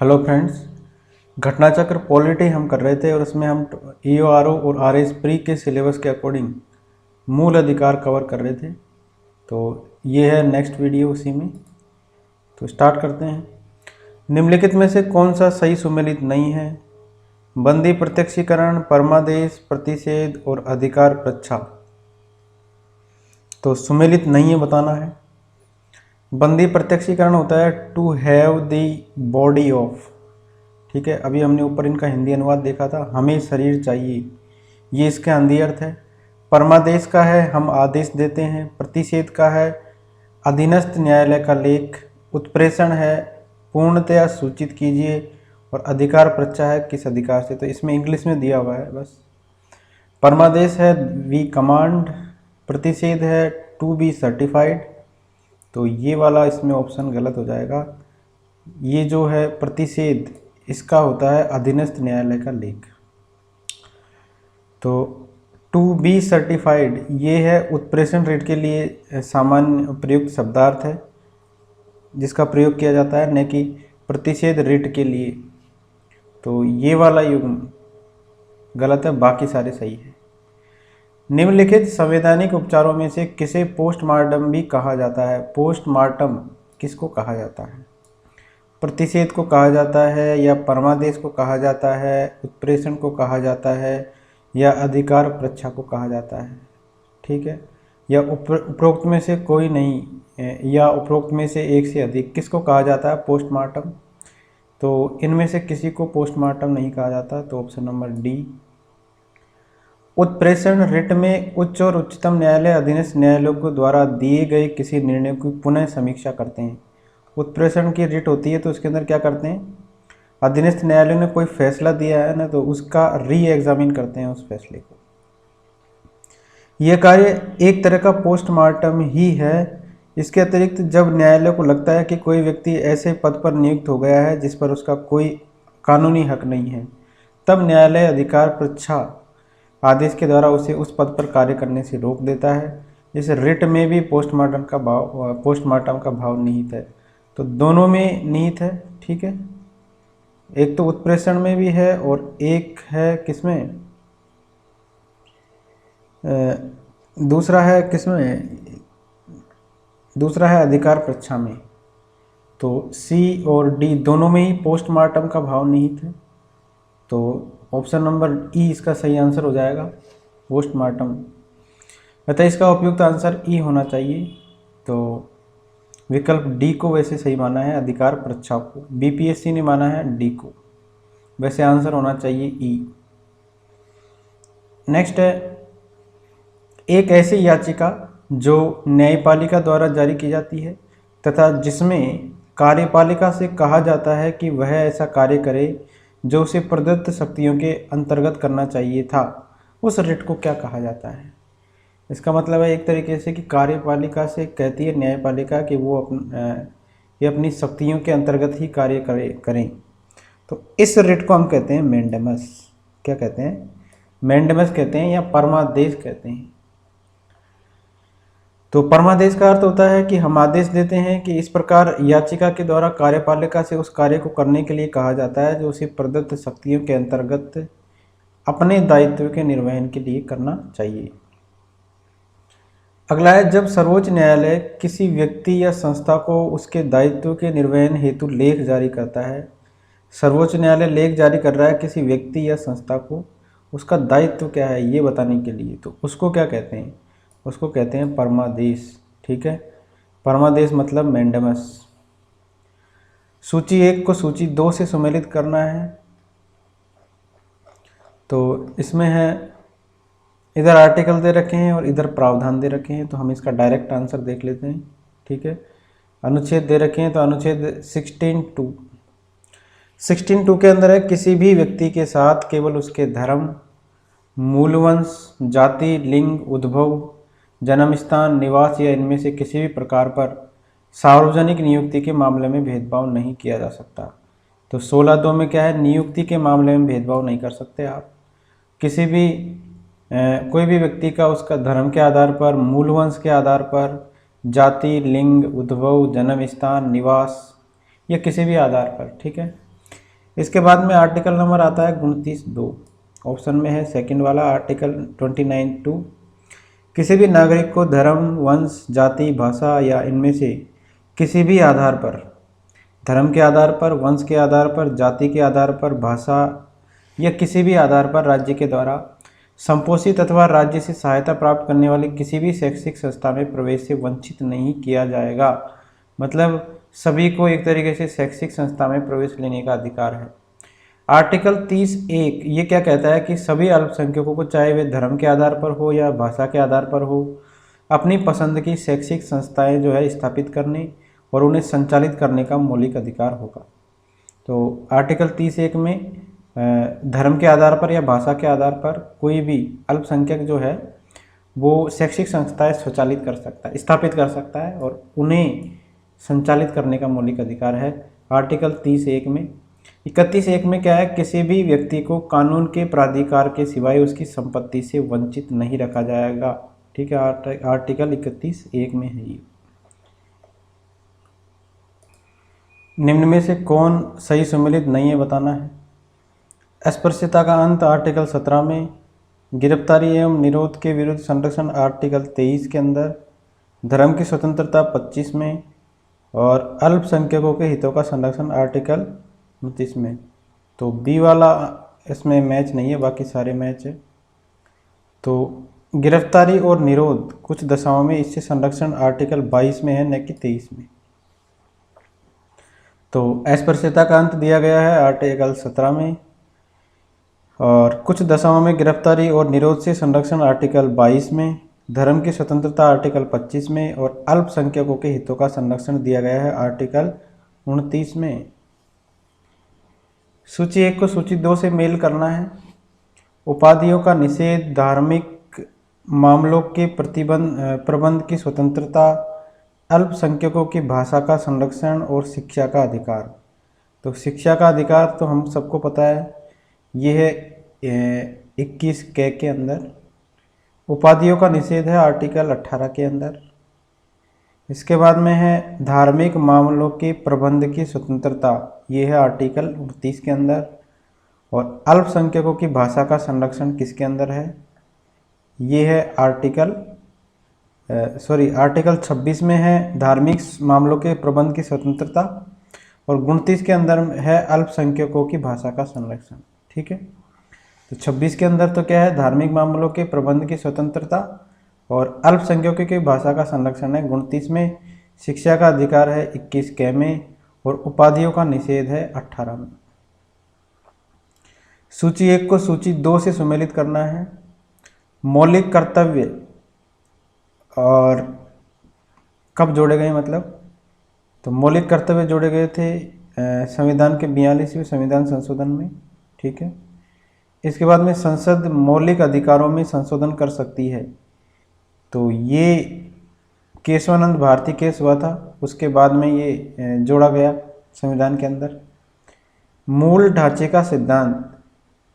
Hello friends, घटना चक्र polity हम कर रहे थे और उसमें हम EORO और RS प्री के सिलेबस के अकॉर्डिंग मूल अधिकार कवर कर रहे थे। तो ये है नेक्स्ट वीडियो उसी में। तो स्टार्ट करते हैं। निम्नलिखित में से कौन सा सही सुमेलित नहीं है? बंदी प्रत्यक्षीकरण, परमादेश, प्रतिषेध और अधिकार प्रच्छा। तो सुमेलित नहीं है बताना है। बंदी प्रत्यक्षीकरण होता है to have the body of, ठीक है। अभी हमने ऊपर इनका हिंदी अनुवाद देखा था, हमें शरीर चाहिए, ये इसके हिंदी अर्थ है। परमादेश का है हम आदेश देते हैं। प्रतिषेध का है अधीनस्थ न्यायालय का लेख। उत्प्रेषण है पूर्णतया सूचित कीजिए। और अधिकार प्रच्छा है किस अधिकार से, तो इसमें इंग्लिश में दिया हुआ है बस। परमादेश है वी कमांड। प्रतिषेध है टू बी सर्टिफाइड। तो ये वाला इसमें ऑप्शन गलत हो जाएगा। ये जो है प्रतिषेध, इसका होता है अधीनस्थ न्यायालय का लेख। तो टू बी सर्टिफाइड ये है उत्प्रेषण रिट के लिए सामान्य प्रयुक्त शब्दार्थ है जिसका प्रयोग किया जाता है, न कि प्रतिषेध रिट के लिए। तो ये वाला युग्म गलत है, बाकी सारे सही है। निम्नलिखित संवैधानिक उपचारों में से किसे पोस्टमार्टम भी कहा जाता है? पोस्टमार्टम किसको कहा जाता है? प्रतिषेध को कहा जाता है, या परमादेश को कहा जाता है, उत्प्रेषण को कहा जाता है, या अधिकार प्रच्छा को कहा जाता है, ठीक है। या उपरोक्त में से कोई नहीं, या उपरोक्त में से एक से अधिक। किसको कहा जाता है पोस्टमार्टम? तो इनमें से किसी को पोस्टमार्टम नहीं कहा जाता, तो ऑप्शन नंबर डी। उत्प्रेषण रिट में उच्च और उच्चतम न्यायालय अधीनस्थ न्यायालयों को द्वारा दिए गए किसी निर्णय की पुनः समीक्षा करते हैं। उत्प्रेषण की रिट होती है तो उसके अंदर क्या करते हैं, अधीनस्थ न्यायालय ने कोई फैसला दिया है ना, तो उसका री एग्जामिन करते हैं उस फैसले को। यह कार्य एक तरह का पोस्टमार्टम ही है। इसके अतिरिक्त जब न्यायालय को लगता है कि कोई व्यक्ति ऐसे पद पर नियुक्त हो गया है जिस पर उसका कोई कानूनी हक नहीं है, तब न्यायालय अधिकार प्रच्छा आदेश के द्वारा उसे उस पद पर कार्य करने से रोक देता है। इस रिट में भी पोस्टमार्टम का भाव निहित है। तो दोनों में निहित है, ठीक है। एक तो उत्प्रेषण में भी है और एक है किसमें, दूसरा है किसमें, दूसरा है अधिकार प्रच्छा में। तो सी और डी दोनों में ही पोस्टमार्टम का भाव निहित है। तो ऑप्शन नंबर ई इसका सही आंसर हो जाएगा, पोस्टमार्टम। अतः इसका उपयुक्त आंसर ई होना चाहिए। तो विकल्प डी को वैसे सही माना है, अधिकार प्रच्छा को। बीपीएससी ने माना है डी को, वैसे आंसर होना चाहिए ई। नेक्स्ट है, एक ऐसी याचिका जो न्यायपालिका द्वारा जारी की जाती है तथा जिसमें कार्यपालिका से कहा जाता है कि वह ऐसा कार्य करे जो उसे प्रदत्त शक्तियों के अंतर्गत करना चाहिए था, उस रिट को क्या कहा जाता है? इसका मतलब है एक तरीके से कि कार्यपालिका से कहती है न्यायपालिका कि वो ये अपनी शक्तियों के अंतर्गत ही कार्य करें। तो इस रिट को हम कहते हैं मैंडेमस। क्या कहते हैं? मैंडेमस कहते हैं, या परमादेश कहते हैं। तो परमादेश का अर्थ होता है कि हम आदेश देते हैं कि इस प्रकार याचिका के द्वारा कार्यपालिका से उस कार्य को करने के लिए कहा जाता है जो उसे प्रदत्त शक्तियों के अंतर्गत अपने दायित्व के निर्वहन के लिए करना चाहिए। अगला है, जब सर्वोच्च न्यायालय किसी व्यक्ति या संस्था को उसके दायित्व के निर्वहन हेतु लेख जारी करता है, सर्वोच्च न्यायालय लेख जारी कर रहा है किसी व्यक्ति या संस्था को, उसका दायित्व क्या है ये बताने के लिए, तो उसको क्या कहते हैं? उसको कहते हैं परमादेश, ठीक है। परमादेश मतलब मैंडेमस। सूची 1 को सूची 2 से सुमेलित करना है। तो इसमें है, इधर आर्टिकल दे रखे हैं और इधर प्रावधान दे रखे हैं, तो हम इसका डायरेक्ट आंसर देख लेते हैं, ठीक है। अनुच्छेद दे रखे हैं, तो अनुच्छेद 16(2) के अंदर है, किसी भी व्यक्ति के साथ केवल उसके धर्म, मूलवंश, जाति, लिंग, उद्भव, जन्म स्थान, निवास या इनमें से किसी भी प्रकार पर सार्वजनिक नियुक्ति के मामले में भेदभाव नहीं किया जा सकता। तो 16(2) में क्या है, नियुक्ति के मामले में भेदभाव नहीं कर सकते आप। किसी भी कोई भी व्यक्ति का उसका धर्म के आधार पर, मूलवंश के आधार पर, जाति, लिंग, उद्भव, जन्म स्थान, निवास या किसी भी आधार पर, ठीक है। इसके बाद में आर्टिकल नंबर आता है 29(2), ऑप्शन में है सेकंड वाला आर्टिकल 29(2). किसी भी नागरिक को धर्म, वंश, जाति, भाषा या इनमें से किसी भी आधार पर, धर्म के आधार पर, वंश के आधार पर, जाति के आधार पर, भाषा या किसी भी आधार पर राज्य के द्वारा संपोषित अथवा राज्य से सहायता प्राप्त करने वाली किसी भी शैक्षिक संस्था में प्रवेश से वंचित नहीं किया जाएगा। मतलब सभी को एक तरीके से शैक्षिक संस्था में प्रवेश लेने का अधिकार है। आर्टिकल 30(1) ये क्या कहता है कि सभी अल्पसंख्यकों को, चाहे वे धर्म के आधार पर हो या भाषा के आधार पर हो, अपनी पसंद की शैक्षिक संस्थाएं जो है स्थापित करने और उन्हें संचालित करने का मौलिक अधिकार होगा। तो आर्टिकल 30(1) में धर्म के आधार पर या भाषा के आधार पर कोई भी अल्पसंख्यक जो है वो शैक्षिक संस्थाएं स्वचालित कर सकता है, स्थापित कर सकता है और उन्हें संचालित करने का मौलिक अधिकार है आर्टिकल 30(1) में। 31(1) में क्या है, किसी भी व्यक्ति को कानून के प्राधिकार के सिवाय उसकी संपत्ति से वंचित नहीं रखा जाएगा। ठीक है, आर्टिकल 31(1) में है ये। निम्न में से कौन सही सम्मिलित नहीं है बताना है। अस्पृश्यता का अंत आर्टिकल 17 में, गिरफ्तारी एवं निरोध के विरुद्ध संरक्षण आर्टिकल 23 के अंदर, धर्म की स्वतंत्रता 25 में और अल्पसंख्यकों के हितों का संरक्षण आर्टिकल 29 में। तो बी वाला इसमें मैच नहीं है, बाकी सारे मैच है। तो गिरफ्तारी और निरोध कुछ दशाओं में इससे संरक्षण आर्टिकल 22 में है, न कि 23 में। तो अस्पृश्यता का अंत दिया गया है आर्टिकल 17 में और कुछ दशाओं में गिरफ्तारी और निरोध से संरक्षण आर्टिकल 22 में, धर्म की स्वतंत्रता आर्टिकल 25 में और अल्पसंख्यकों के हितों का संरक्षण दिया गया है आर्टिकल 29 में। सूची 1 को सूची 2 से मेल करना है। उपाधियों का निषेध, धार्मिक मामलों के प्रबंध की स्वतंत्रता, अल्पसंख्यकों की भाषा का संरक्षण और शिक्षा का अधिकार। तो शिक्षा का अधिकार तो हम सबको पता है, ये है 21 के अंदर। उपाधियों का निषेध है आर्टिकल 18 के अंदर। इसके बाद में है धार्मिक मामलों के प्रबंध की स्वतंत्रता, ये है आर्टिकल 29 के अंदर। और अल्पसंख्यकों की भाषा का संरक्षण किसके अंदर है, ये है आर्टिकल 26 में है धार्मिक मामलों के प्रबंध की स्वतंत्रता और 29 के अंदर है अल्पसंख्यकों की भाषा का संरक्षण। ठीक है, तो 26 के अंदर तो क्या है, धार्मिक मामलों के प्रबंध की स्वतंत्रता और अल्पसंख्यकों की भाषा का संरक्षण है 29 में, शिक्षा का अधिकार है 21 के में और उपाधियों का निषेध है 18 में। सूची 1 को सूची 2 से सुमेलित करना है। मौलिक कर्तव्य और कब जोड़े गए, मतलब तो मौलिक कर्तव्य जोड़े गए थे संविधान के 42वें संविधान संशोधन में। ठीक है, इसके बाद में संसद मौलिक अधिकारों में संशोधन कर सकती है, तो ये केशवानंद भारती केस हुआ था, उसके बाद में ये जोड़ा गया संविधान के अंदर। मूल ढांचे का सिद्धांत,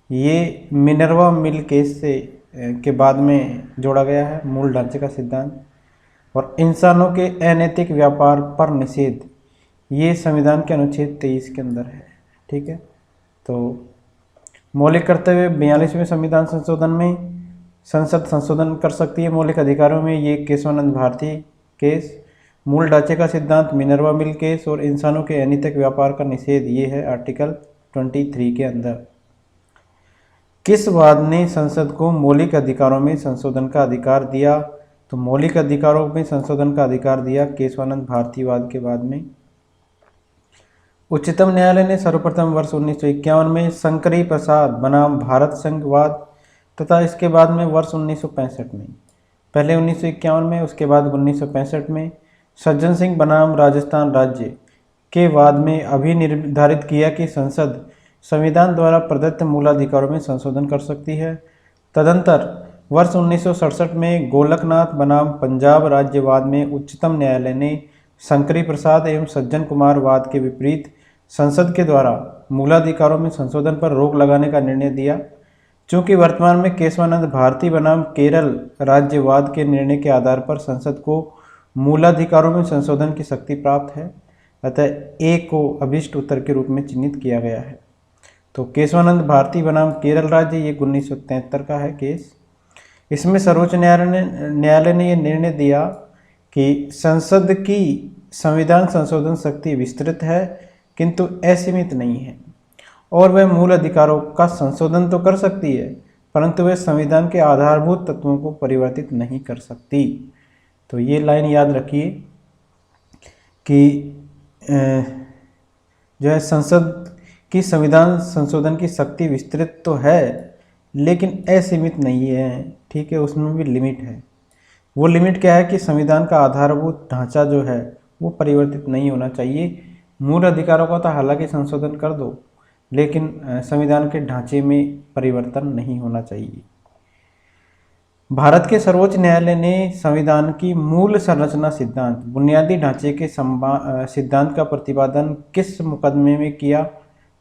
ये मिनर्वा मिल केस से के बाद में जोड़ा गया है मूल ढांचे का सिद्धांत। और इंसानों के अनैतिक व्यापार पर निषेध, ये संविधान के अनुच्छेद 23 के अंदर है। ठीक है, तो मौलिक कर्तव्य 42वें संविधान संशोधन में संसद संशोधन कर सकती है मौलिक अधिकारों में, ये केशवानंद भारती केस। मूल ढांचे का सिद्धांत मिनर्वा मिल केस और इंसानों के अनैतिक व्यापार का निषेध, ये है आर्टिकल 23 के अंदर। किस वाद ने संसद को मौलिक अधिकारों में संशोधन का अधिकार दिया, तो मौलिक अधिकारों में संशोधन का अधिकार दिया केशवानंद भारती वाद के बाद में। उच्चतम न्यायालय ने सर्वप्रथम वर्ष 1951 में शंकरी प्रसाद बनाम भारत संघवाद तथा इसके बाद में वर्ष 1965 में, पहले 1951 में उसके बाद 1965 में सज्जन सिंह बनाम राजस्थान राज्य के वाद में अभिनिर्धारित किया कि संसद संविधान द्वारा प्रदत्त मूलाधिकारों में संशोधन कर सकती है। तदंतर वर्ष 1967 में गोलकनाथ बनाम पंजाब राज्यवाद में उच्चतम न्यायालय ने शंकरी प्रसाद एवं सज्जन कुमार वाद के विपरीत संसद के द्वारा मूलाधिकारों में संशोधन पर रोक लगाने का निर्णय दिया। चूँकि वर्तमान में केशवानंद भारती बनाम केरल राज्यवाद के निर्णय के आधार पर संसद को मूलाधिकारों में संशोधन की शक्ति प्राप्त है, अतः ए को अभिष्ट उत्तर के रूप में चिन्हित किया गया है। तो केशवानंद भारती बनाम केरल राज्य, ये 1973 का है केस। इसमें सर्वोच्च न्यायालय ने ये निर्णय दिया कि संसद की संविधान संशोधन शक्ति विस्तृत है किंतु असीमित नहीं है, और वह मूल अधिकारों का संशोधन तो कर सकती है परंतु वह संविधान के आधारभूत तत्वों को परिवर्तित नहीं कर सकती। तो ये लाइन याद रखिए कि जो है संसद की संविधान संशोधन की शक्ति विस्तृत तो है लेकिन असीमित नहीं है, ठीक है, उसमें भी लिमिट है। वो लिमिट क्या है कि संविधान का आधारभूत ढांचा जो है वो परिवर्तित नहीं होना चाहिए। मूल अधिकारों का तो हालांकि संशोधन कर दो लेकिन संविधान के ढांचे में परिवर्तन नहीं होना चाहिए। भारत के सर्वोच्च न्यायालय ने संविधान की मूल संरचना सिद्धांत, बुनियादी ढांचे के सिद्धांत का प्रतिपादन किस मुकदमे में किया?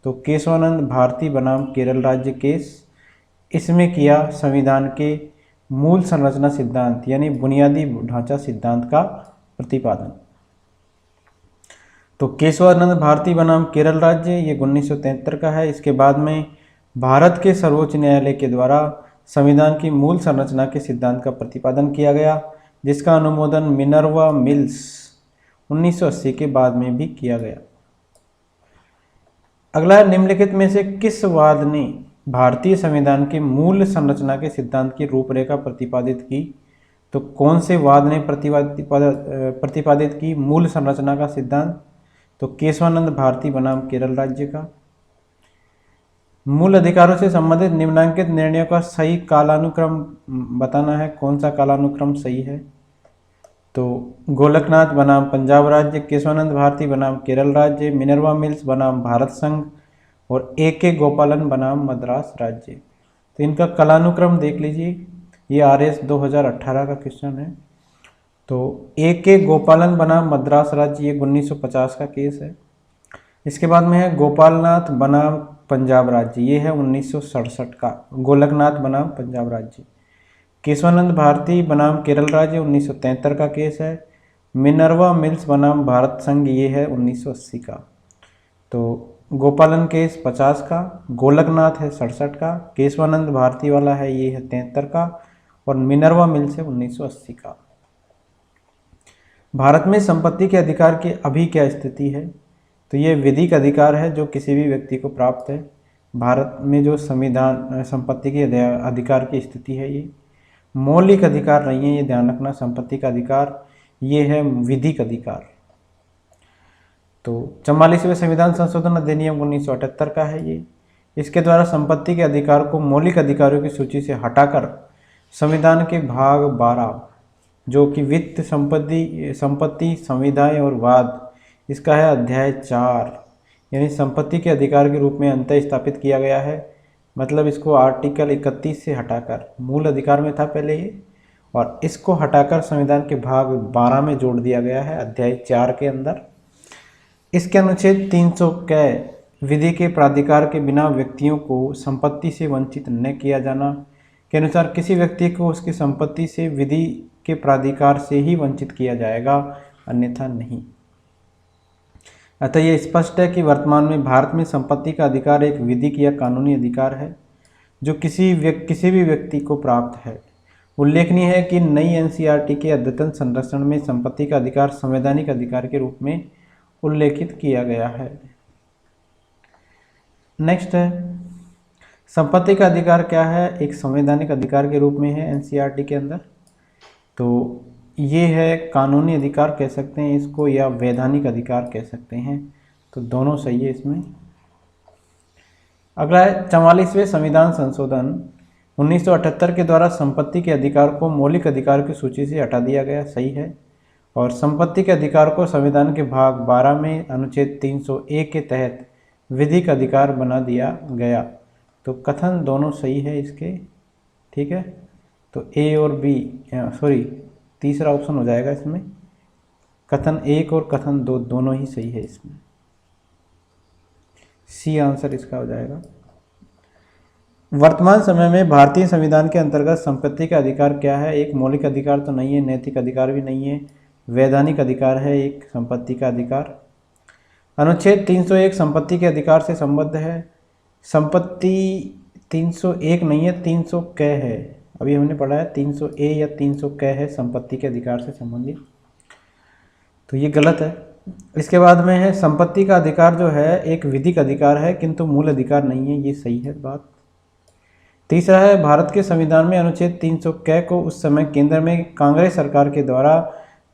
तो केशवानंद भारती बनाम केरल राज्य केस। इसमें किया संविधान के मूल संरचना सिद्धांत यानी बुनियादी ढांचा सिद्धांत का प्रतिपादन। तो केशवानंद भारती बनाम केरल राज्य, ये 1973 का है। इसके बाद में भारत के सर्वोच्च न्यायालय के द्वारा संविधान की मूल संरचना के सिद्धांत का प्रतिपादन किया गया, जिसका अनुमोदन मिनर्वा मिल्स 1980 के बाद में भी किया गया। अगला, निम्नलिखित में से किस वाद ने भारतीय संविधान के मूल संरचना के सिद्धांत की रूपरेखा प्रतिपादित की? तो कौन से वाद ने प्रतिपादित की मूल संरचना का सिद्धांत? तो केशवानंद भारती बनाम केरल राज्य का। मूल अधिकारों से संबंधित निम्नलिखित निर्णयों का सही कालानुक्रम बताना है, कौन सा कालानुक्रम सही है? तो गोलकनाथ बनाम पंजाब राज्य, केशवानंद भारती बनाम केरल राज्य, मिनर्वा मिल्स बनाम भारत संघ और ए.के. गोपालन बनाम मद्रास राज्य। तो इनका कालानुक्रम देख लीजिए, ये RS 2018 का क्वेश्चन है। तो ए.के. गोपालन बनाम मद्रास राज्य, ये 1950 का केस है। इसके बाद में है गोपालनाथ बनाम पंजाब राज्य, ये है 1967 का, गोलकनाथ बनाम पंजाब राज्य। केशवानंद भारती बनाम केरल राज्य 1973 का केस है। मिनर्वा मिल्स बनाम भारत संघ, ये है 1980 का। तो गोपालन केस 50 का, गोलकनाथ है 67 का, केशवानंद भारती वाला है ये है 73 का और मिनर्वा मिल्स है 1980 का। भारत में संपत्ति के अधिकार की अभी क्या स्थिति है? तो ये विधिक अधिकार है जो किसी भी व्यक्ति को प्राप्त है। भारत में जो संविधान संपत्ति के अधिकार की स्थिति है ये मौलिक अधिकार नहीं है, ये ध्यान रखना। संपत्ति का अधिकार ये है विधिक अधिकार। तो 44वें संविधान संशोधन अधिनियम 1978 का है ये। इसके द्वारा संपत्ति के अधिकार को मौलिक अधिकारों की सूची से हटाकर संविधान के भाग 12 जो कि वित्त, संपत्ति, संविधाएं और वाद, इसका है अध्याय 4 यानी संपत्ति के अधिकार के रूप में अंतः स्थापित किया गया है। मतलब इसको आर्टिकल 31 से हटाकर, मूल अधिकार में था पहले ये, और इसको हटाकर संविधान के भाग 12 में जोड़ दिया गया है अध्याय 4 के अंदर। इसके अनुच्छेद 300 क विधि के प्राधिकार के बिना व्यक्तियों को संपत्ति से वंचित न किया जाना के अनुसार किसी व्यक्ति को उसकी संपत्ति से विधि के प्राधिकार से ही वंचित किया जाएगा, अन्यथा नहीं। अतः यह स्पष्ट है कि वर्तमान में भारत में संपत्ति का अधिकार एक विधिक या कानूनी अधिकार है जो किसी भी व्यक्ति को प्राप्त है। उल्लेखनीय है कि नई एनसीईआरटी के अद्यतन संरक्षण में संपत्ति का अधिकार संवैधानिक अधिकार के रूप में उल्लेखित किया गया है। नेक्स्ट है, संपत्ति का अधिकार क्या है? एक संवैधानिक अधिकार के रूप में है एनसीईआरटी के अंदर। तो ये है कानूनी अधिकार कह सकते हैं इसको, या वैधानिक अधिकार कह सकते हैं, तो दोनों सही है इसमें। अगला है 44वें संविधान संशोधन 1978 के द्वारा संपत्ति के अधिकार को मौलिक अधिकार की सूची से हटा दिया गया, सही है। और संपत्ति के अधिकार को संविधान के भाग 12 में अनुच्छेद 301 के तहत विधिक अधिकार बना दिया गया। तो कथन दोनों सही है इसके, ठीक है। तो ए और बी, सॉरी तीसरा ऑप्शन हो जाएगा इसमें, कथन 1 और कथन 2 दोनों ही सही है इसमें, सी आंसर इसका हो जाएगा। वर्तमान समय में भारतीय संविधान के अंतर्गत संपत्ति का अधिकार क्या है? एक मौलिक अधिकार तो नहीं है, नैतिक अधिकार भी नहीं है, वैधानिक अधिकार है एक संपत्ति का अधिकार। अनुच्छेद 301 संपत्ति के अधिकार से संबद्ध है। संपत्ति 301 नहीं है, 300 क है। अभी हमने पढ़ा है 300 ए या 300 क है संपत्ति के अधिकार से संबंधित, तो ये गलत है। इसके बाद में है संपत्ति का अधिकार जो है एक विधिक अधिकार है किंतु मूल अधिकार नहीं है, ये सही है बात। तीसरा है भारत के संविधान में अनुच्छेद 300 क को उस समय केंद्र में कांग्रेस सरकार के द्वारा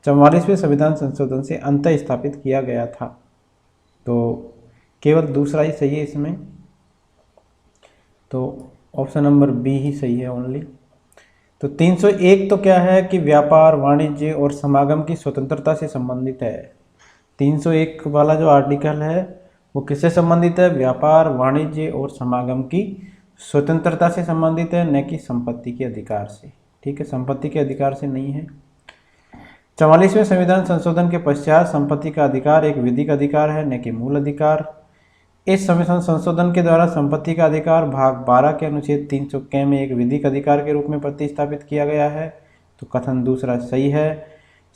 44वें संविधान संशोधन से अंतः स्थापित किया गया था, तो केवल दूसरा ही सही है इसमें, तो ऑप्शन नंबर बी ही सही है ओनली। तो 301 तो क्या है कि व्यापार, वाणिज्य और समागम की स्वतंत्रता से संबंधित है। 301 वाला जो आर्टिकल है वो किससे संबंधित है? व्यापार, वाणिज्य और समागम की स्वतंत्रता से संबंधित है, न कि संपत्ति के अधिकार से। ठीक है, संपत्ति के अधिकार से नहीं है। 44वें संविधान संशोधन के पश्चात संपत्ति का अधिकार एक विधिक अधिकार है, न कि मूल अधिकार। इस संविधान संशोधन के द्वारा संपत्ति का अधिकार भाग 12 के अनुच्छेद 300 क में एक विधिक अधिकार के रूप में प्रतिस्थापित किया गया है, तो कथन दूसरा सही है।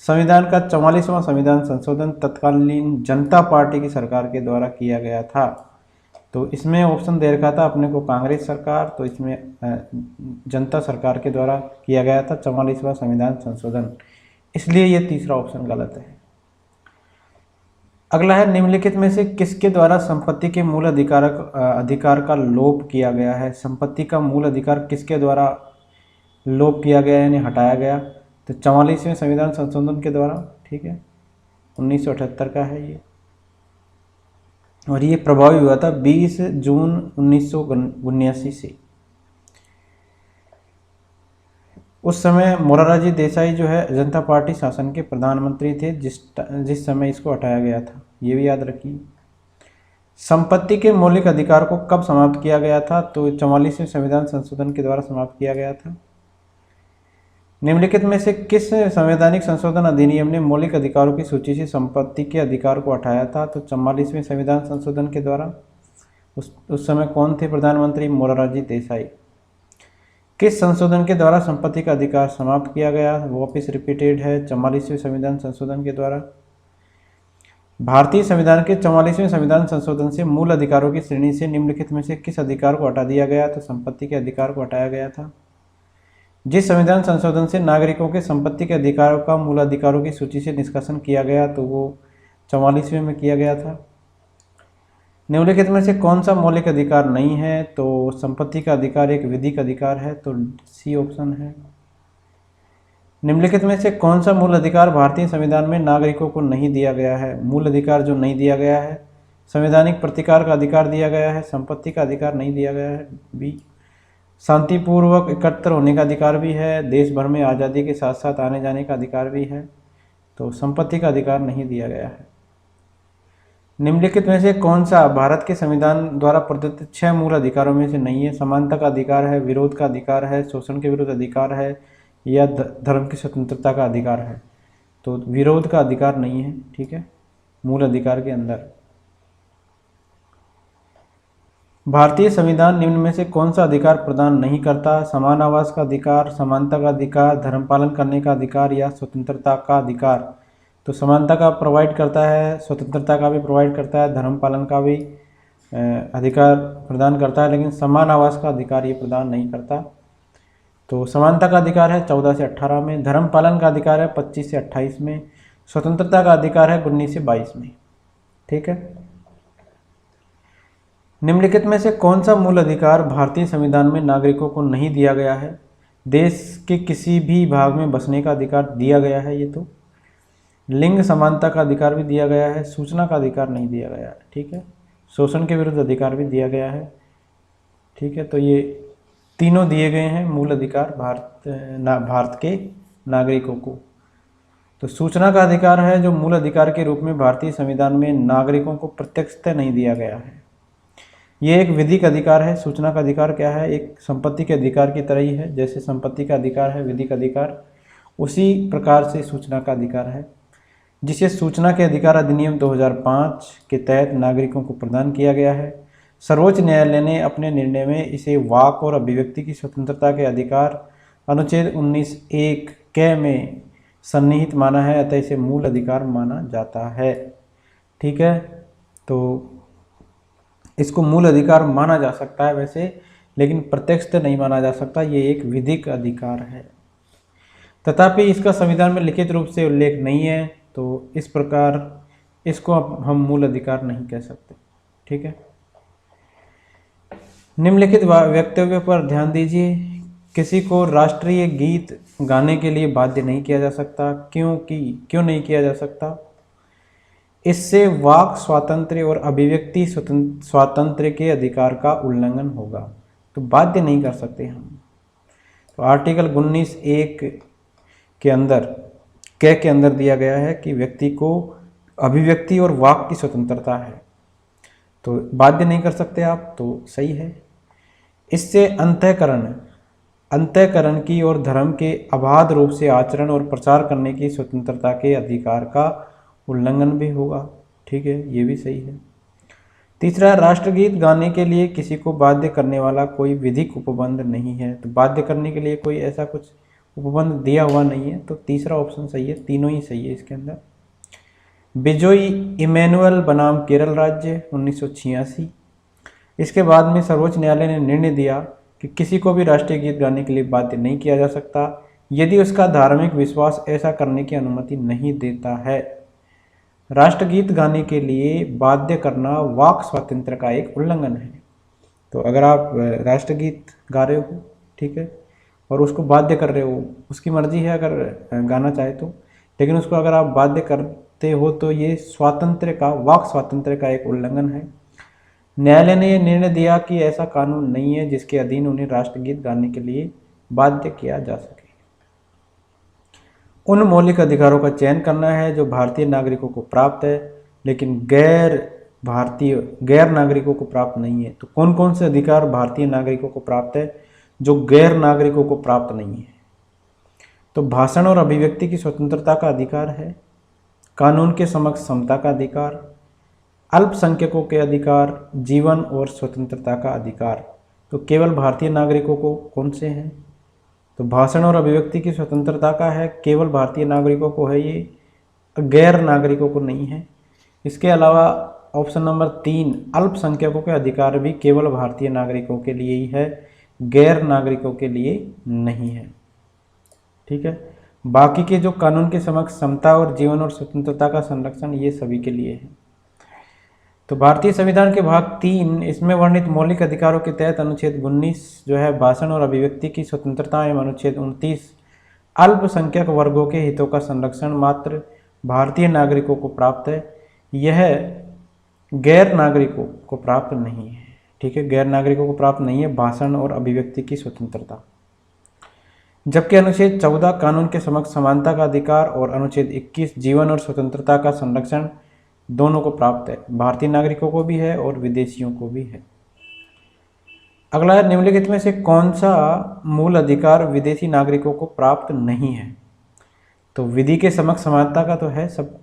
संविधान का 44वां संविधान संशोधन तत्कालीन जनता पार्टी की सरकार के द्वारा किया गया था, तो इसमें ऑप्शन दे रखा था अपने को कांग्रेस सरकार, तो इसमें जनता सरकार के द्वारा किया गया था 44वां संविधान संशोधन, इसलिए ये तीसरा ऑप्शन गलत है। अगला है निम्नलिखित में से किसके द्वारा संपत्ति के मूल अधिकार का लोप किया गया है? संपत्ति का मूल अधिकार किसके द्वारा लोप किया गया यानी हटाया गया? तो 44वें संविधान संशोधन के द्वारा। ठीक है, 1978 का है ये, और ये प्रभावी हुआ था 20 जून 1979 से। उस समय मोरारजी देसाई जो है जनता पार्टी शासन के प्रधानमंत्री थे जिस समय इसको हटाया गया था, ये भी याद रखिए। संपत्ति के मौलिक अधिकार को कब समाप्त किया गया था? तो 44वें संविधान संशोधन के द्वारा समाप्त किया गया था। निम्नलिखित में से किस संवैधानिक संशोधन अधिनियम ने मौलिक अधिकारों की सूची से संपत्ति के अधिकार को हटाया था? तो 44वें संविधान संशोधन के द्वारा। उस समय कौन थे प्रधानमंत्री? मोरारजी देसाई। किस संशोधन के द्वारा संपत्ति का अधिकार समाप्त किया गया? वापिस रिपीटेड है 44वें संविधान संशोधन के द्वारा। भारतीय संविधान के 44वें संविधान संशोधन से मूल अधिकारों की श्रेणी से निम्नलिखित में से किस अधिकार को हटा दिया गया? तो संपत्ति के अधिकार को हटाया गया था। जिस संविधान संशोधन से नागरिकों के संपत्ति के अधिकारों का मूल अधिकारों की सूची से निष्कासन किया गया, तो वो 44वें में किया गया था। निम्नलिखित में से कौन सा मौलिक अधिकार नहीं है? तो संपत्ति का अधिकार एक विधिक अधिकार है, तो सी ऑप्शन है। निम्नलिखित में से कौन सा मूल अधिकार भारतीय संविधान में नागरिकों को नहीं दिया गया है? मूल अधिकार जो नहीं दिया गया है, संवैधानिक प्रतिकार का अधिकार दिया गया है, संपत्ति का अधिकार नहीं दिया गया है, बी। शांतिपूर्वक एकत्र होने का अधिकार भी है, देश भर में आज़ादी के साथ साथ आने जाने का अधिकार भी है, तो संपत्ति का अधिकार नहीं दिया गया है। निम्नलिखित में से कौन सा भारत के संविधान द्वारा प्रदत्त 6 मूल अधिकारों में से नहीं है? समानता का अधिकार है, विरोध का अधिकार है, शोषण के विरुद्ध अधिकार है, या धर्म की स्वतंत्रता का अधिकार है? तो विरोध का अधिकार नहीं है। ठीक है, मूल अधिकार के अंदर। भारतीय संविधान निम्न में से कौन सा अधिकार प्रदान नहीं करता? समान आवास का अधिकार, समानता का अधिकार, धर्म पालन करने का अधिकार, या स्वतंत्रता का अधिकार? तो समानता का प्रोवाइड करता है, स्वतंत्रता का भी प्रोवाइड करता है, धर्म पालन का भी अधिकार प्रदान करता है, लेकिन समान आवास का अधिकार ये प्रदान नहीं करता। तो समानता का अधिकार है 14 से 18 में, धर्म पालन का अधिकार है 25 से 28 में, स्वतंत्रता का अधिकार है 19 से 22 में। ठीक है, निम्नलिखित में से कौन सा मूल अधिकार भारतीय संविधान में नागरिकों को नहीं दिया गया है? देश के किसी भी भाग में बसने का अधिकार दिया गया है, ये तो। लिंग समानता का अधिकार भी दिया गया है, सूचना का अधिकार नहीं दिया गया है। ठीक है, शोषण के विरुद्ध अधिकार भी दिया गया है। ठीक है, तो ये तीनों दिए गए हैं मूल अधिकार भारत के नागरिकों को। तो सूचना का अधिकार है जो मूल अधिकार के रूप में भारतीय संविधान में नागरिकों को प्रत्यक्षतः नहीं दिया गया है। ये एक विधिक अधिकार है। सूचना का अधिकार क्या है? एक संपत्ति के अधिकार की तरह ही है, जैसे संपत्ति का अधिकार है विधिक अधिकार, उसी प्रकार से सूचना का अधिकार है, जिसे सूचना के अधिकार अधिनियम 2005 के तहत नागरिकों को प्रदान किया गया है। सर्वोच्च न्यायालय ने अपने निर्णय में इसे वाक और अभिव्यक्ति की स्वतंत्रता के अधिकार अनुच्छेद 19(1) क में सन्निहित माना है, अतः इसे मूल अधिकार माना जाता है। ठीक है, तो इसको मूल अधिकार माना जा सकता है वैसे, लेकिन प्रत्यक्ष नहीं माना जा सकता, ये एक विधिक अधिकार है। तथापि इसका संविधान में लिखित रूप से उल्लेख नहीं है, तो इस प्रकार इसको हम मूल अधिकार नहीं कह सकते। ठीक है, निम्नलिखित वक्तव्य पर ध्यान दीजिए। किसी को राष्ट्रीय गीत गाने के लिए बाध्य नहीं किया जा सकता। क्यों नहीं किया जा सकता? इससे वाक स्वातंत्र्य और अभिव्यक्ति स्वातंत्र्य के अधिकार का उल्लंघन होगा, तो बाध्य नहीं कर सकते हम। तो आर्टिकल 19(1) के अंदर के अंदर दिया गया है कि व्यक्ति को अभिव्यक्ति और वाक की स्वतंत्रता है, तो बाध्य नहीं कर सकते आप, तो सही है। इससे अंतःकरण की और धर्म के अबाध रूप से आचरण और प्रचार करने की स्वतंत्रता के अधिकार का उल्लंघन भी होगा। ठीक है, ये भी सही है। तीसरा, राष्ट्रगीत गाने के लिए किसी को बाध्य करने वाला कोई विधिक उपबंध नहीं है, तो बाध्य करने के लिए कोई ऐसा कुछ उपबंध दिया हुआ नहीं है, तो तीसरा ऑप्शन सही है, तीनों ही सही है इसके अंदर। बिजोई इमैनुअल बनाम केरल राज्य 1986। इसके बाद में सर्वोच्च न्यायालय ने निर्णय दिया कि किसी को भी राष्ट्रीय गीत गाने के लिए बाध्य नहीं किया जा सकता यदि उसका धार्मिक विश्वास ऐसा करने की अनुमति नहीं देता है। राष्ट्रगीत गाने के लिए बाध्य करना वाक स्वातंत्र्य का एक उल्लंघन है। तो अगर आप राष्ट्रगीत गा रहे हो, ठीक है, और उसको बाध्य कर रहे हो, उसकी मर्जी है अगर गाना चाहे तो, लेकिन उसको अगर आप बाध्य करते हो तो ये वाक स्वातंत्र्य का एक उल्लंघन है। न्यायालय ने यह निर्णय दिया कि ऐसा कानून नहीं है जिसके अधीन उन्हें राष्ट्रगीत गाने के लिए बाध्य किया जा सके। उन मौलिक अधिकारों का चयन करना है जो भारतीय नागरिकों को प्राप्त है लेकिन गैर नागरिकों को प्राप्त नहीं है। तो कौन कौन से अधिकार भारतीय नागरिकों को प्राप्त है जो गैर नागरिकों को प्राप्त नहीं है? तो भाषण और अभिव्यक्ति की स्वतंत्रता का अधिकार है, कानून के समक्ष समता का अधिकार, अल्पसंख्यकों के अधिकार, जीवन और स्वतंत्रता का अधिकार। तो केवल भारतीय नागरिकों को कौन से हैं? तो भाषण और अभिव्यक्ति की स्वतंत्रता का है, केवल भारतीय नागरिकों को है, ये गैर नागरिकों को नहीं है। इसके अलावा ऑप्शन नंबर 3 अल्पसंख्यकों के अधिकार भी केवल भारतीय नागरिकों के लिए ही है, गैर नागरिकों के लिए नहीं है। ठीक है, बाकी के जो कानून के समक्ष समता और जीवन और स्वतंत्रता का संरक्षण, ये सभी के लिए है। तो भारतीय संविधान के भाग 3 इसमें वर्णित मौलिक अधिकारों के तहत अनुच्छेद 19 जो है भाषण और अभिव्यक्ति की स्वतंत्रता एवं अनुच्छेद 29 अल्पसंख्यक वर्गों के हितों का संरक्षण मात्र भारतीय नागरिकों को प्राप्त है, यह गैर नागरिकों को प्राप्त नहीं है। ठीक है, गैर नागरिकों को प्राप्त नहीं है भाषण और अभिव्यक्ति की स्वतंत्रता। जबकि अनुच्छेद 14 कानून के समक्ष समानता का अधिकार और अनुच्छेद 21 जीवन और स्वतंत्रता का संरक्षण दोनों को प्राप्त है, भारतीय नागरिकों को भी है और विदेशियों को भी है। अगला है, निम्नलिखित में से कौन सा मूल अधिकार विदेशी नागरिकों को प्राप्त नहीं है? तो विधि के समक्ष समानता का तो है सब।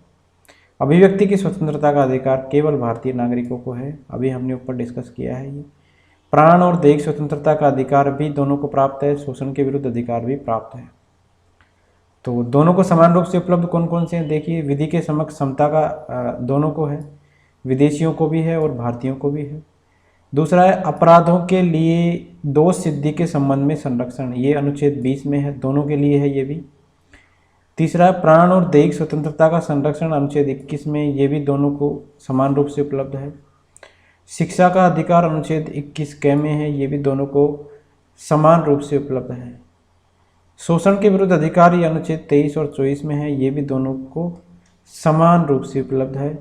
अभिव्यक्ति की स्वतंत्रता का अधिकार केवल भारतीय नागरिकों को है, अभी हमने ऊपर डिस्कस किया है ये। प्राण और दैहिक स्वतंत्रता का अधिकार भी दोनों को प्राप्त है, शोषण के विरुद्ध अधिकार भी प्राप्त है। तो दोनों को समान रूप से उपलब्ध कौन कौन से हैं? देखिए, विधि के समक्ष समता का दोनों को है, विदेशियों को भी है और भारतीयों को भी है। दूसरा है अपराधों के लिए दोष सिद्धि के संबंध में संरक्षण, ये अनुच्छेद 20 में है, दोनों के लिए है ये भी। तीसरा है प्राण और दैहिक स्वतंत्रता का संरक्षण, अनुच्छेद 21 में, ये भी दोनों को समान रूप से उपलब्ध है। शिक्षा का अधिकार अनुच्छेद 21 के में है, ये भी दोनों को समान रूप से उपलब्ध है। शोषण के विरुद्ध अधिकार ये अनुच्छेद 23 और 24 में है, ये भी दोनों को समान रूप से उपलब्ध है।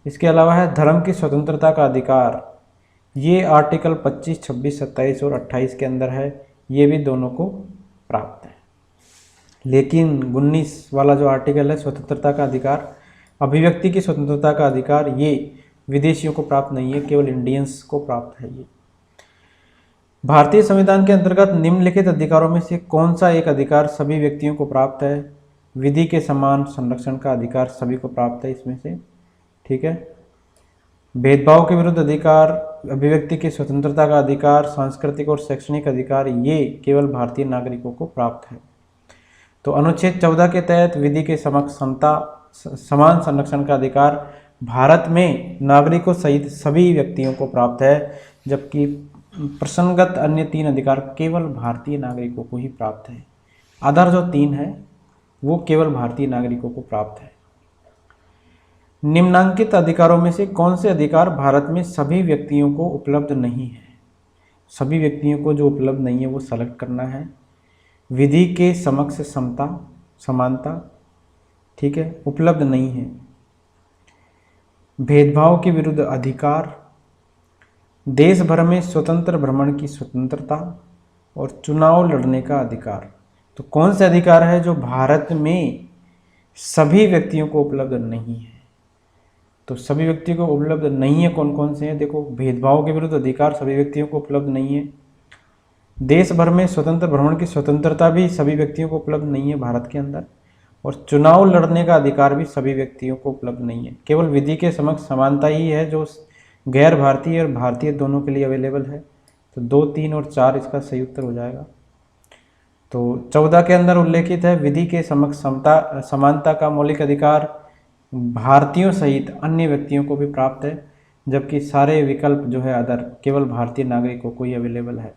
इसके अलावा है धर्म की स्वतंत्रता का अधिकार, ये आर्टिकल 25, 26, 27 और 28 के अंदर है, ये भी दोनों को प्राप्त है। लेकिन 19 वाला जो आर्टिकल है स्वतंत्रता का अधिकार, अभिव्यक्ति की स्वतंत्रता का अधिकार, ये विदेशियों को प्राप्त नहीं है, केवल इंडियंस को प्राप्त है। ये भारतीय संविधान के अंतर्गत निम्नलिखित अधिकारों में से कौन सा एक अधिकार सभी व्यक्तियों को प्राप्त है? विधि के समान संरक्षण का अधिकार सभी को प्राप्त है इसमें से। ठीक है, भेदभाव के विरुद्ध अधिकार, अभिव्यक्ति की स्वतंत्रता का अधिकार, सांस्कृतिक और शैक्षणिक अधिकार, ये केवल भारतीय नागरिकों को प्राप्त है। तो अनुच्छेद 14 के तहत विधि के समक्ष समता समान संरक्षण का अधिकार भारत में नागरिकों सहित सभी व्यक्तियों को प्राप्त है, जबकि प्रसंगत अन्य 3 अधिकार केवल भारतीय नागरिकों को ही प्राप्त है। अदर जो 3 है वो केवल भारतीय नागरिकों को प्राप्त है। निम्नांकित अधिकारों में से कौन से अधिकार भारत में सभी व्यक्तियों को उपलब्ध नहीं है? सभी व्यक्तियों को जो उपलब्ध नहीं है वो सेलेक्ट करना है। विधि के समक्ष समता, समानता, ठीक है, उपलब्ध नहीं है। भेदभाव के विरुद्ध अधिकार, देश भर में स्वतंत्र भ्रमण की स्वतंत्रता और चुनाव लड़ने का अधिकार। तो कौन से अधिकार है जो भारत में सभी व्यक्तियों को उपलब्ध नहीं है? तो सभी व्यक्तियों को उपलब्ध नहीं है कौन कौन से हैं? देखो, भेदभाव के विरुद्ध अधिकार सभी व्यक्तियों को उपलब्ध नहीं है। देश भर में स्वतंत्र भ्रमण की स्वतंत्रता भी सभी व्यक्तियों को उपलब्ध नहीं है भारत के अंदर। और चुनाव लड़ने का अधिकार भी सभी व्यक्तियों को उपलब्ध नहीं है। केवल विधि के समक्ष समानता ही है जो गैर भारतीय और भारतीय दोनों के लिए अवेलेबल है। तो 2, 3 और 4 इसका सही उत्तर हो जाएगा। तो 14 के अंदर उल्लेखित है विधि के समक्ष समानता का मौलिक अधिकार भारतीयों सहित अन्य व्यक्तियों को भी प्राप्त है, जबकि सारे विकल्प जो है अदर केवल भारतीय नागरिकों को ही अवेलेबल है।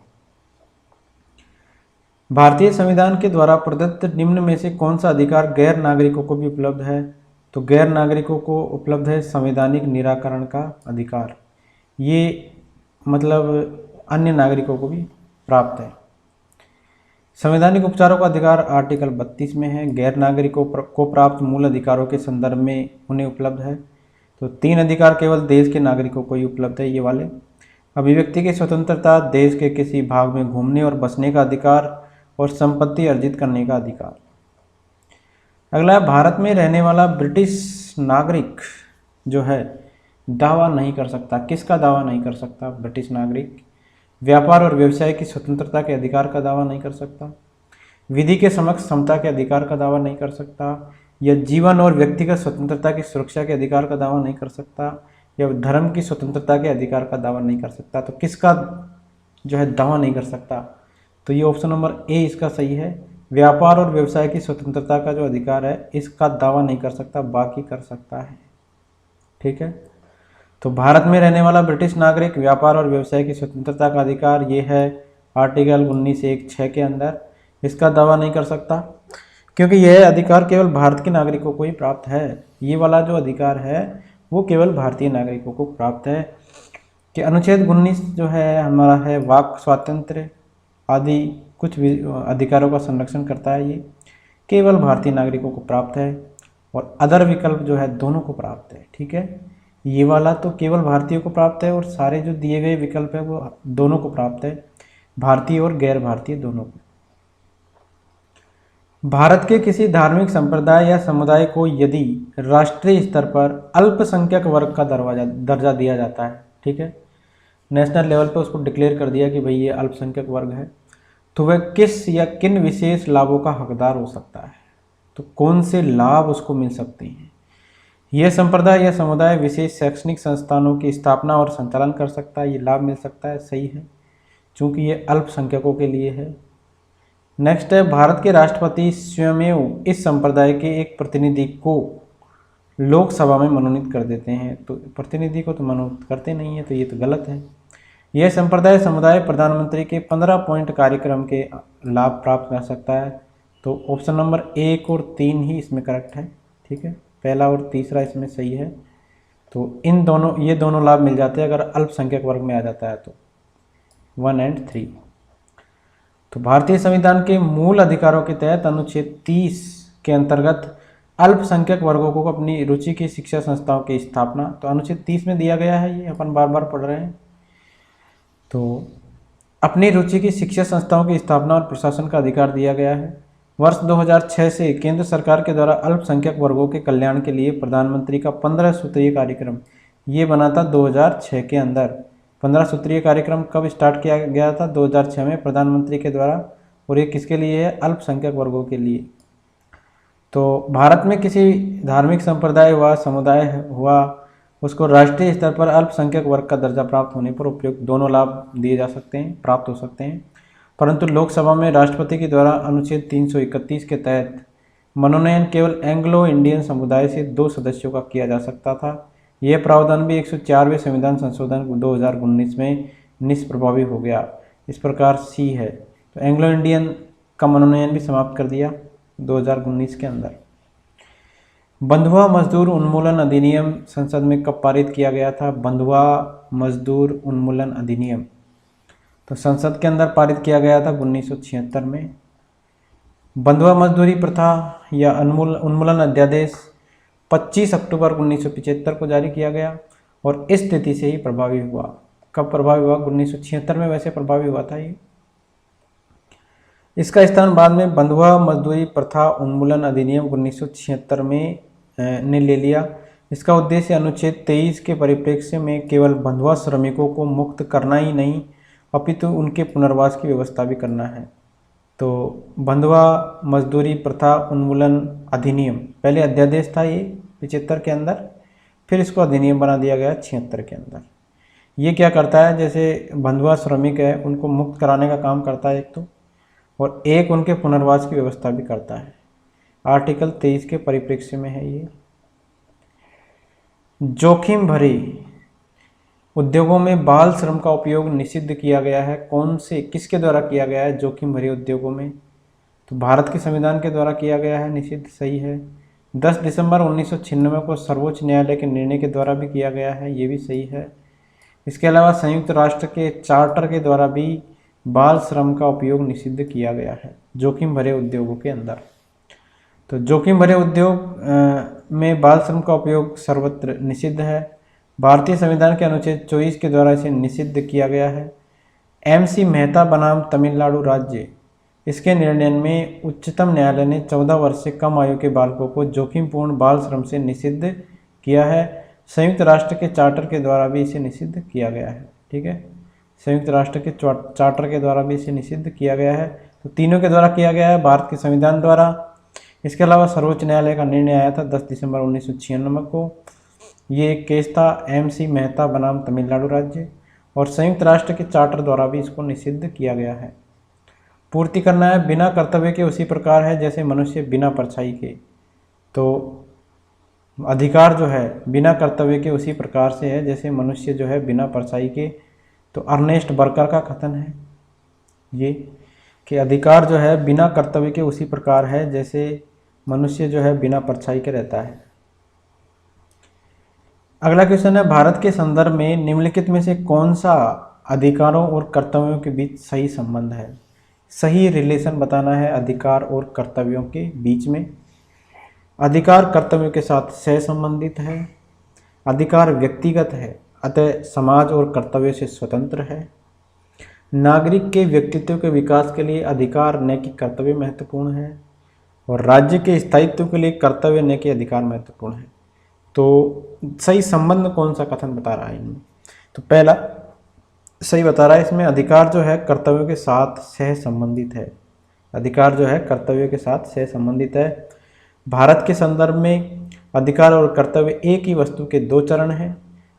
भारतीय संविधान के द्वारा प्रदत्त निम्न में से कौन सा अधिकार गैर नागरिकों को भी उपलब्ध है? तो गैर नागरिकों को उपलब्ध है संवैधानिक निराकरण का अधिकार। ये मतलब अन्य नागरिकों को भी प्राप्त है। संवैधानिक उपचारों का अधिकार आर्टिकल 32 में है। गैर नागरिकों को प्राप्त मूल अधिकारों के संदर्भ में उन्हें उपलब्ध है। तो 3 अधिकार केवल देश के नागरिकों को ही उपलब्ध है, ये वाले। अभिव्यक्ति की स्वतंत्रता, देश के किसी भाग में घूमने और बसने का अधिकार और संपत्ति अर्जित करने का अधिकार। अगला, भारत में रहने वाला ब्रिटिश नागरिक जो है दावा नहीं कर सकता। किसका दावा नहीं कर सकता? ब्रिटिश नागरिक व्यापार और व्यवसाय की स्वतंत्रता के अधिकार का दावा नहीं कर सकता, विधि के समक्ष समता के अधिकार का दावा नहीं कर सकता, या जीवन और व्यक्तिगत स्वतंत्रता की सुरक्षा के अधिकार का दावा नहीं कर सकता, या धर्म की स्वतंत्रता के अधिकार का दावा नहीं कर सकता। तो किसका जो है दावा नहीं कर सकता? तो ये ऑप्शन नंबर ए इसका सही है। व्यापार और व्यवसाय की स्वतंत्रता का जो अधिकार है इसका दावा नहीं कर सकता, बाकी कर सकता है। ठीक है, तो भारत में रहने वाला ब्रिटिश नागरिक व्यापार और व्यवसाय की स्वतंत्रता का अधिकार ये है आर्टिकल 19(1)(6) के अंदर, इसका दावा नहीं कर सकता क्योंकि यह अधिकार केवल भारत के नागरिकों को ही प्राप्त है। ये वाला जो अधिकार है वो केवल भारतीय नागरिकों को प्राप्त है। कि अनुच्छेद 19 जो है हमारा है वाक स्वातंत्र्य आदि कुछ अधिकारों का संरक्षण करता है, ये केवल भारतीय नागरिकों को प्राप्त है। और अदर विकल्प जो है दोनों को प्राप्त है। ठीक है, ये वाला तो केवल भारतीयों को प्राप्त है और सारे जो दिए गए विकल्प है वो दोनों को प्राप्त है, भारतीय और गैर भारतीय दोनों को। भारत के किसी धार्मिक संप्रदाय या समुदाय को यदि राष्ट्रीय स्तर पर अल्पसंख्यक वर्ग का दर्जा दिया जाता है, ठीक है, नेशनल लेवल पे उसको डिक्लेयर कर दिया कि भाई ये अल्पसंख्यक वर्ग है, तो वह किस या किन विशेष लाभों का हकदार हो सकता है? तो कौन से लाभ उसको मिल सकते हैं? यह संप्रदाय या समुदाय विशेष शैक्षणिक संस्थानों की स्थापना और संचालन कर सकता है, ये लाभ मिल सकता है, सही है, क्योंकि ये अल्पसंख्यकों के लिए है। नेक्स्ट है, भारत के राष्ट्रपति स्वयं इस संप्रदाय के एक प्रतिनिधि को लोकसभा में मनोनीत कर देते हैं। तो प्रतिनिधि को तो मनोनीत करते नहीं है, तो ये तो गलत है। यह संप्रदाय समुदाय प्रधानमंत्री के 15 पॉइंट कार्यक्रम के लाभ प्राप्त कर सकता है। तो ऑप्शन नंबर 1 और 3 ही इसमें करेक्ट है। ठीक है, पहला और तीसरा इसमें सही है। तो ये दोनों लाभ मिल जाते हैं अगर अल्पसंख्यक वर्ग में आ जाता है तो 1 और 3। तो भारतीय संविधान के मूल अधिकारों के तहत अनुच्छेद 30 के अंतर्गत अल्पसंख्यक वर्गों को अपनी रुचि की शिक्षा संस्थाओं की स्थापना, तो अनुच्छेद 30 में दिया गया है, ये अपन बार बार पढ़ रहे हैं। तो अपनी रुचि की शिक्षा संस्थाओं की स्थापना और प्रशासन का अधिकार दिया गया है। वर्ष 2006 से केंद्र सरकार के द्वारा अल्पसंख्यक वर्गों के कल्याण के लिए प्रधानमंत्री का 15 सूत्रीय कार्यक्रम ये बना था 2006 के अंदर। 15 सूत्रीय कार्यक्रम कब स्टार्ट किया गया था? 2006 में प्रधानमंत्री के द्वारा, और ये किसके लिए है? अल्पसंख्यक वर्गों के लिए। तो भारत में किसी धार्मिक संप्रदाय हुआ, समुदाय हुआ, उसको राष्ट्रीय स्तर पर अल्पसंख्यक वर्ग का दर्जा प्राप्त होने पर उपयुक्त दोनों लाभ दिए जा सकते हैं, प्राप्त हो सकते हैं। परंतु लोकसभा में राष्ट्रपति के द्वारा अनुच्छेद 331 के तहत मनोनयन केवल एंग्लो इंडियन समुदाय से 2 सदस्यों का किया जा सकता था, यह प्रावधान भी 104वें संविधान संशोधन 2019 में निष्प्रभावी हो गया। इस प्रकार सी है। तो एंग्लो इंडियन का मनोनयन भी समाप्त कर दिया 2019 के अंदर। बंधुआ मजदूर उन्मूलन अधिनियम संसद में कब पारित किया गया था? बंधुआ मजदूर उन्मूलन अधिनियम तो संसद के अंदर पारित किया गया था 1976 में। बंधुआ मजदूरी प्रथा या उन्मूलन अध्यादेश 25 अक्टूबर 1975 को जारी किया गया और इस तिथि से ही प्रभावी हुआ। कब प्रभावी हुआ? 1976 में वैसे प्रभावी हुआ था ये। इसका स्थान बाद में बंधुआ मजदूरी प्रथा उन्मूलन अधिनियम 1976 में ने ले लिया। इसका उद्देश्य अनुच्छेद 23 के परिप्रेक्ष्य में केवल बंधुआ श्रमिकों को मुक्त करना ही नहीं अपितु उनके पुनर्वास की व्यवस्था भी करना है। तो बंधुआ मजदूरी प्रथा उन्मूलन अधिनियम, पहले अध्यादेश था ये 75 के अंदर, फिर इसको अधिनियम बना दिया गया 76 के अंदर। ये क्या करता है? जैसे बंधुआ श्रमिक है उनको मुक्त कराने का काम करता है एक तो, और एक उनके पुनर्वास की व्यवस्था भी करता है। आर्टिकल 23 के परिप्रेक्ष्य में है ये। जोखिम भरे उद्योगों में बाल श्रम का उपयोग निषिद्ध किया गया है। कौन से, किसके द्वारा किया गया है जोखिम भरे उद्योगों में? तो भारत के संविधान के द्वारा किया गया है निषिद्ध, सही है। 10 दिसंबर 1996 को सर्वोच्च न्यायालय के निर्णय के द्वारा भी किया गया है, ये भी सही है। इसके अलावा संयुक्त राष्ट्र के चार्टर के द्वारा भी बाल श्रम का उपयोग निषिद्ध किया गया है जोखिम भरे उद्योगों के अंदर। तो जोखिम भरे उद्योग में बाल श्रम का उपयोग सर्वत्र निषिद्ध है। भारतीय संविधान के अनुच्छेद 24 के द्वारा इसे निषिद्ध किया गया है। MC मेहता बनाम तमिलनाडु राज्य, इसके निर्णय में उच्चतम न्यायालय ने 14 वर्ष से कम आयु के बालकों को जोखिमपूर्ण बाल श्रम से निषिद्ध किया है। संयुक्त राष्ट्र के चार्टर के द्वारा भी इसे निषिद्ध किया गया है। ठीक है, संयुक्त राष्ट्र के चार्टर के द्वारा भी इसे निषिद्ध किया गया है। तो तीनों के द्वारा किया गया है, भारत के संविधान द्वारा। इसके अलावा सर्वोच्च न्यायालय का निर्णय आया था 10 दिसंबर 1996 को। ये एक केस था MC मेहता बनाम तमिलनाडु राज्य, और संयुक्त राष्ट्र के चार्टर द्वारा भी इसको निषिद्ध किया गया है। पूर्ति करना है, बिना कर्तव्य के उसी प्रकार है जैसे मनुष्य बिना परछाई के। तो अधिकार जो है बिना कर्तव्य के उसी प्रकार से है जैसे मनुष्य जो है बिना परछाई के। तो अर्नेस्ट बर्कर का कथन है ये कि अधिकार जो है बिना कर्तव्य के उसी प्रकार है जैसे मनुष्य जो है बिना परछाई के रहता है। अगला क्वेश्चन है, भारत के संदर्भ में निम्नलिखित में से कौन सा अधिकारों और कर्तव्यों के बीच सही संबंध है? सही रिलेशन बताना है अधिकार और कर्तव्यों के बीच में। अधिकार कर्तव्यों के साथ सह संबंधित है। अधिकार व्यक्तिगत है, अतः समाज और कर्तव्य से स्वतंत्र है। नागरिक के व्यक्तित्व के विकास के लिए अधिकार न कि कर्तव्य महत्वपूर्ण है, और राज्य के स्थायित्व के लिए कर्तव्य न कि अधिकार महत्वपूर्ण है। तो सही संबंध कौन सा कथन बता रहा है इनमें? तो पहला सही बता रहा है, इसमें अधिकार जो है कर्तव्यों के साथ सह संबंधित है। अधिकार जो है कर्तव्य के साथ सह संबंधित है। भारत के संदर्भ में अधिकार और कर्तव्य एक ही वस्तु के दो चरण हैं।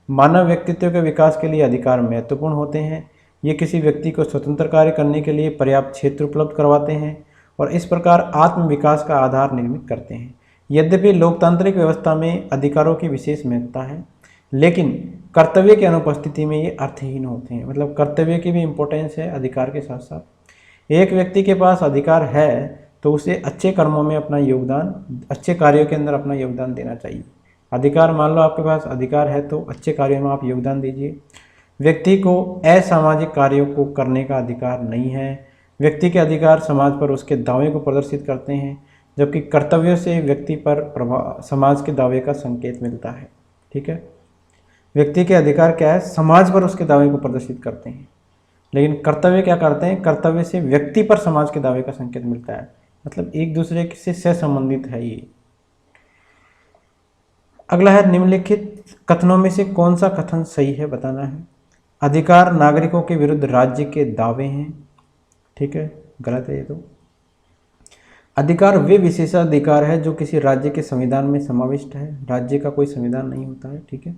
मानव व्यक्तित्व के विकास के लिए अधिकार महत्वपूर्ण होते हैं। ये किसी व्यक्ति को स्वतंत्र कार्य करने के लिए पर्याप्त क्षेत्र उपलब्ध करवाते हैं और इस प्रकार आत्म विकास का आधार निर्मित करते हैं। यद्यपि लोकतांत्रिक व्यवस्था में अधिकारों की विशेष महत्ता है, लेकिन कर्तव्य की अनुपस्थिति में ये अर्थहीन होते हैं। मतलब कर्तव्य की भी इम्पोर्टेंस है अधिकार के साथ साथ। एक व्यक्ति के पास अधिकार है तो उसे अच्छे कर्मों में अपना योगदान, अच्छे कार्यों के अंदर अपना योगदान देना चाहिए। अधिकार, मान लो आपके पास अधिकार है तो अच्छे कार्यों में आप योगदान दीजिए। व्यक्ति को असामाजिक कार्यों को करने का अधिकार नहीं है। व्यक्ति के अधिकार समाज पर उसके दावे को प्रदर्शित करते हैं, जबकि कर्तव्यों से व्यक्ति पर समाज के दावे का संकेत मिलता है। ठीक है, व्यक्ति के अधिकार क्या है? समाज पर उसके दावे को प्रदर्शित करते हैं, लेकिन कर्तव्य क्या करते हैं? कर्तव्य से व्यक्ति पर समाज के दावे का संकेत मिलता है। मतलब एक दूसरे से सह संबंधित है ये। अगला है, निम्नलिखित कथनों में से कौन सा कथन सही है बताना है। अधिकार नागरिकों के विरुद्ध राज्य के दावे हैं। ठीक है, गलत है ये तो। अधिकार वे विशेषाधिकार है जो किसी राज्य के संविधान में समाविष्ट है। राज्य का कोई संविधान नहीं होता है। ठीक है,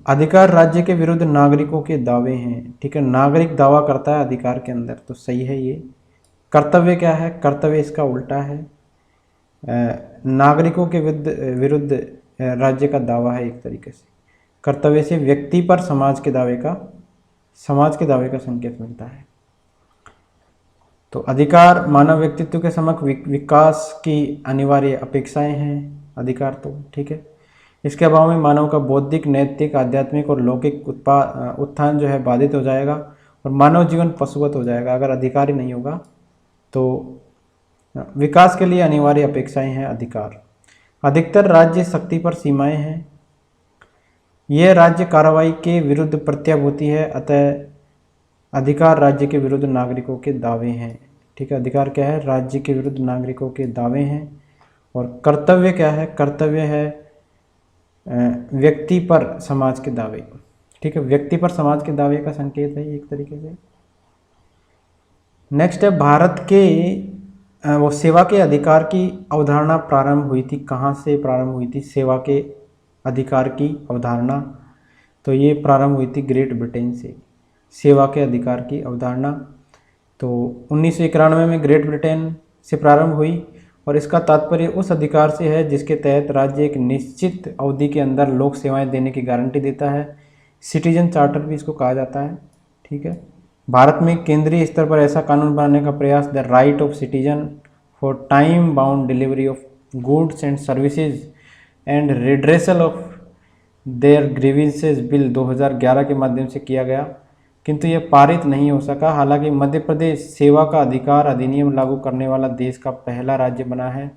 अधिकार राज्य के विरुद्ध नागरिकों के दावे हैं। ठीक है, नागरिक दावा करता है अधिकार के अंदर, तो सही है ये। कर्तव्य क्या है? कर्तव्य इसका उल्टा है। नागरिकों के विरुद्ध राज्य का दावा है एक तरीके से। कर्तव्य से व्यक्ति पर समाज के दावे का संकेत मिलता है। तो अधिकार मानव व्यक्तित्व के समग्र विकास की अनिवार्य अपेक्षाएं हैं, अधिकार तो ठीक है। इसके अभाव में मानव का बौद्धिक, नैतिक, आध्यात्मिक और लौकिक उत्थान जो है बाधित हो जाएगा और मानव जीवन पशुवत हो जाएगा अगर अधिकार ही नहीं होगा। तो विकास के लिए अनिवार्य अपेक्षाएं हैं अधिकार। अधिकतर राज्य शक्ति पर सीमाएं हैं। यह राज्य कार्रवाई के विरुद्ध प्रत्याभूति है, अतः अधिकार राज्य के विरुद्ध नागरिकों के दावे हैं। ठीक है, अधिकार क्या है? राज्य के विरुद्ध नागरिकों के दावे हैं। और कर्तव्य क्या है? कर्तव्य है व्यक्ति पर समाज के दावे। ठीक है, व्यक्ति पर समाज के दावे का संकेत है एक तरीके से। नेक्स्ट है भारत के वो सेवा के अधिकार की अवधारणा प्रारंभ हुई थी। कहाँ से प्रारंभ हुई थी सेवा के अधिकार की अवधारणा? तो ये प्रारंभ हुई थी ग्रेट ब्रिटेन से, सेवा के अधिकार की अवधारणा। तो 1991 में ग्रेट ब्रिटेन से प्रारंभ हुई और इसका तात्पर्य उस अधिकार से है जिसके तहत राज्य एक निश्चित अवधि के अंदर लोक सेवाएं देने की गारंटी देता है। सिटीजन चार्टर भी इसको कहा जाता है। ठीक है, भारत में केंद्रीय स्तर पर ऐसा कानून बनाने का प्रयास the right of citizen for time bound delivery of goods and services and redressal of their grievances bill 2011 के माध्यम से किया गया, किंतु यह पारित नहीं हो सका। हालांकि मध्य प्रदेश सेवा का अधिकार अधिनियम लागू करने वाला देश का पहला राज्य बना है।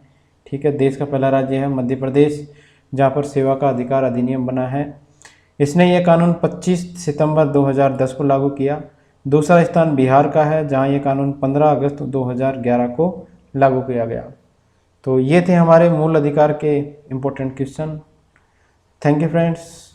ठीक है, देश का पहला राज्य है मध्य प्रदेश जहाँ पर सेवा का अधिकार अधिनियम बना है। इसने यह कानून 25 सितंबर 2010 को लागू किया। दूसरा स्थान बिहार का है जहाँ यह कानून 15 अगस्त 2011 को लागू किया गया। तो ये थे हमारे मूल अधिकार के important question. Thank you friends.